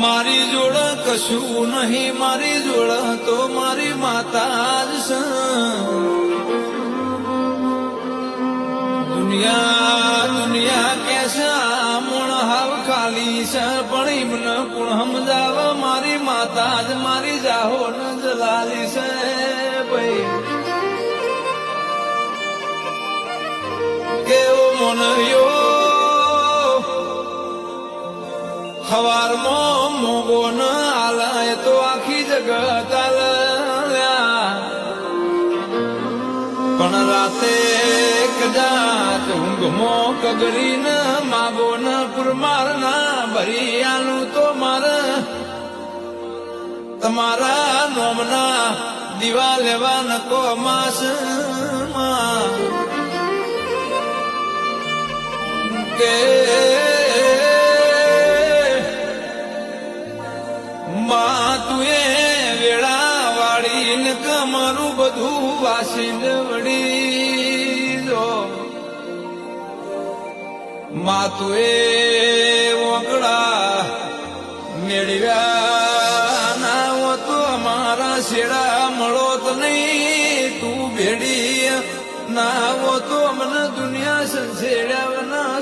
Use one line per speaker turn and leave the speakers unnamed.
મારી જોડ કશું નહીં, મારી જોડ તો મારી માતા જ છે. દુનિયા કે છે મૂળ હાવ ખાલી છે, પણ એમને કોણ સમજાવ? મારી માતા જ મારી જાહો ન જલાલી છે ભાઈ. કેવો મોનયો હવારમાં મોગો ન આલાય તો આખી જગત આલ્યા, પણ રાતે કદાચ ઊંઘમાં કગરીને માગો ન પુરમાર ના ભરી આલું તો મારે તમારા નોમના દીવા લેવા નકો માસમાં કે માં તું એ વેળા વાળીને કમરું બધું વાસીને વળી જો. માં તું એ ઓકળા મેળવ્યા ના હો તો અમારા શેડા મળો તો નહીં. તું ભેડી ના હો તો અમને દુનિયા સંસેડ્યા ના